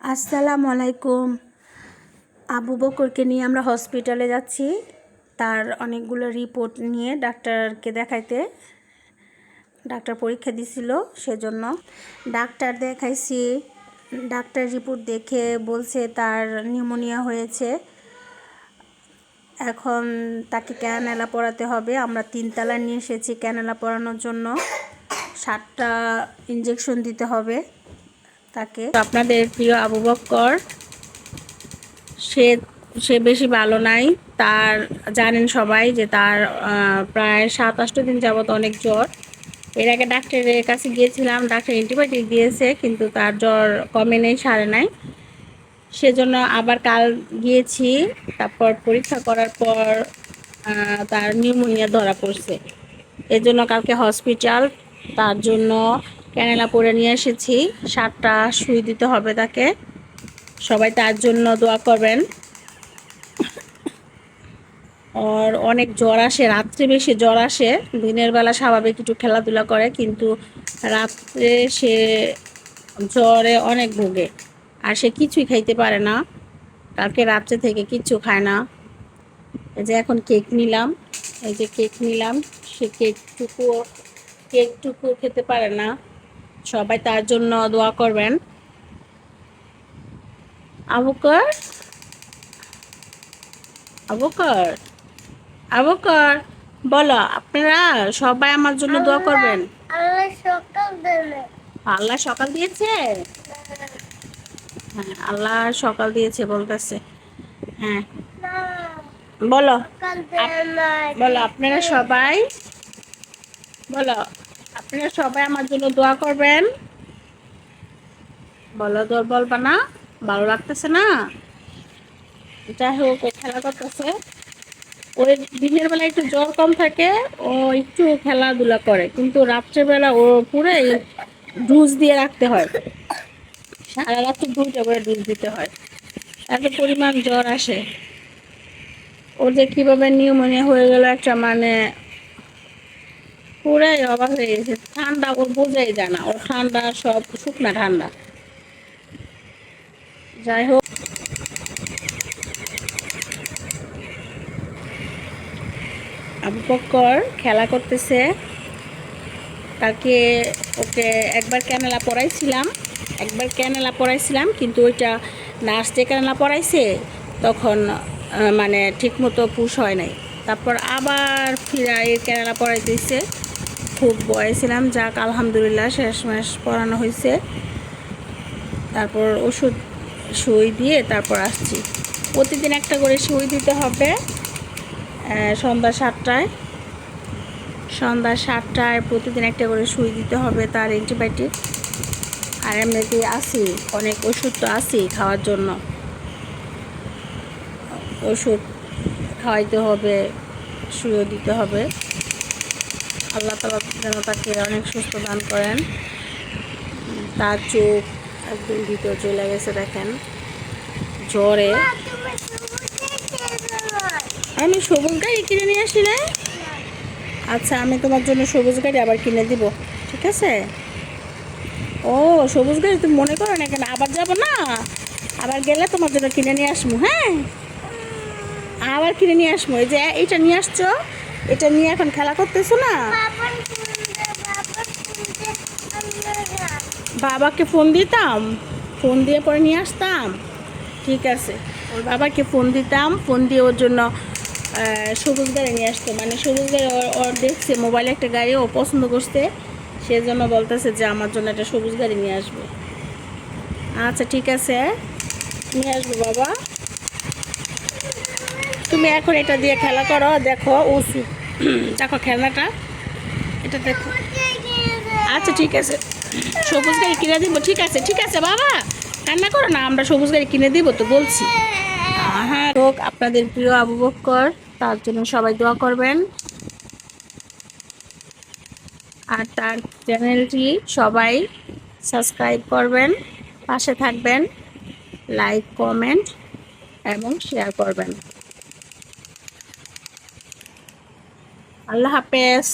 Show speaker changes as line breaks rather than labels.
আসসালামু আলাইকুম। আবু বকরকে নিয়ে আমরা হসপিটালে যাচ্ছি তার অনেকগুলো রিপোর্ট নিয়ে ডাক্তারকে দেখাইতে। ডাক্তার পরীক্ষা দিছিল, সেজন্য ডাক্তার দেখাইছি। ডাক্তার রিপোর্ট দেখে বলছে তার নিউমোনিয়া হয়েছে। এখন তাকে ক্যানালা পরাতে হবে। আমরা 3 তলা নিয়ে এসেছি ক্যানালা পরানোর জন্য। 7টা ইঞ্জেকশন দিতে হবে তাকে। আপনাদের প্রিয় আবু বকর সে সে বেশি ভালো নাই। তার জানেন সবাই যে তার প্রায় 7-8 দিন যাবত অনেক জ্বর। এর আগে ডাক্তারের কাছে গিয়েছিলাম, ডাক্তার অ্যান্টিবায়োটিক দিয়েছে, কিন্তু তার জ্বর কমে নেই, সারে নাই। সেজন্য আবার কাল গিয়েছি। তারপর পরীক্ষা করার পর তার নিউমোনিয়া ধরা পড়ছে। এজন্য কালকে হসপিটাল, তার জন্য ক্যানেলা পরে নিয়ে এসেছি। 7টা সুই দিতে হবে তাকে। সবাই তার জন্য দোয়া করবেন। আর অনেক জ্বর আসে, রাত্রে বেশি জ্বর আসে। দিনের বেলা স্বাভাবিক একটু খেলাধুলা করে, কিন্তু রাত্রে সে জ্বরে অনেক ভোগে। আর সে কিছুই খাইতে পারে না, কালকে রাত্রে থেকে কিচ্ছু খায় না। এই যে এখন কেক নিলাম, এই যে কেক নিলাম, সে কেকটুকু খেতে পারে না। সবাই তার জন্য দোয়া করবেন। আবুকর আবুকর আবুকর বলো, আপনারা সবাই আমার জন্য দোয়া করবেন। আল্লাহ সকাল দিয়েছে। হ্যাঁ, আল্লাহ সকাল দিয়েছে বলতেছে। হ্যাঁ, বলো বলো আপনারা সবাই, বলো আপনারা সবাই আমার জন্য দোয়া করবেন। বলো, বলবা না? ভালো লাগতেছে না? যাই হোক, ও খেলা করতেছে। ওর দিনের বেলা একটু জ্বর কম থাকে, ও একটু খেলাধুলা করে, কিন্তু রাত্রেবেলা ও পুরো ডুজ দিয়ে রাখতে হয়। সারা রাত্রে 2টা করে ডুজ দিতে হয়, এত পরিমাণ জ্বর আসে। ওর যে কীভাবে নিউমোনিয়া হয়ে গেল একটা, মানে পুরাই অবাক হয়ে গেছে। ঠান্ডা ওর বোঝাই যায় না, ওর ঠান্ডা সব শুকনা ঠান্ডা। যাই হোক, আবু বকর খেলা করতেছে। কালকে ওকে একবার ক্যানেলা পরাইছিলাম, কিন্তু ওইটা নার্স যে ক্যানেলা পরাইছে তখন মানে ঠিকমতো পুশ হয় নাই। তারপর আবার ফিরা এই ক্যানেলা পরাইতেছে। খুব বয়েছিলাম, যাক আলহামদুলিল্লাহ শেষমেশ পরানো হয়েছে। তারপর ওষুধ সুই দিয়ে তারপর আসছি। প্রতিদিন একটা করে সুই দিতে হবে। সন্ধ্যা 7টায় প্রতিদিন একটা করে সুই দিতে হবে তার অ্যান্টিবায়োটিক। আর এমনিতেই আসি, অনেক ওষুধ তো আসি খাওয়ার জন্য। ওষুধ খাওয়াইতে হবে, সুইও দিতে হবে। আল্লাহ তাআলা যেন তাকে অনেক সুস্থ দান করেন। তার চোখ একদম ভিতর চলে গেছে, দেখেন জ্বরে। আমি সবুজ গাড়ি কিনে নিয়ে আসি না? আচ্ছা, আমি তোমার জন্য সবুজ গাড়ি আবার কিনে দিব, ঠিক আছে? ও, সবুজ গাড়ি তুমি মনে করো না কেন? আবার যাব না, আবার গেলে তোমার জন্য কিনে নিয়ে আসবো। হ্যাঁ, আবার কিনে নিয়ে আসবো। এই যে এইটা নিয়ে আসছো, এটা নিয়ে এখন খেলা করতেছো না? বাবাকে ফোন দিতাম, ফোন দিয়ে পরে নিয়ে আসতাম। ঠিক আছে, ওর বাবাকে ফোন দিতাম, ফোন দিয়ে ওর জন্য সবুজ গাড়ি নিয়ে আসতো। মানে সবুজ গাড়ি ওর দেখছে মোবাইলে একটা গাড়ি ও পছন্দ করছে, সেজন্য বলতেছে যে আমার জন্য একটা সবুজ গাড়ি নিয়ে আসবে। আচ্ছা ঠিক আছে, নিয়ে আসবো বাবা। তুমি এখন এটা দিয়ে খেলা করো। দেখো ওষুধ, দেখো খেলনাটা, এটা দেখো। আচ্ছা ঠিক আছে, সবুজ গাড়ি কিনে দিব। ঠিক আছে ঠিক আছে বাবা, কান্না করো না, আমরা সবুজ গাড়ি কিনে দিব তো বলছি। হ্যাঁ, হোক আপনাদের প্রিয় আবু বকর, তার জন্য সবাই দোয়া করবেন। আর তার চ্যানেলটি সবাই সাবস্ক্রাইব করবেন, পাশে থাকবেন, লাইক কমেন্ট এবং শেয়ার করবেন। আল্লাহ হাফেজ।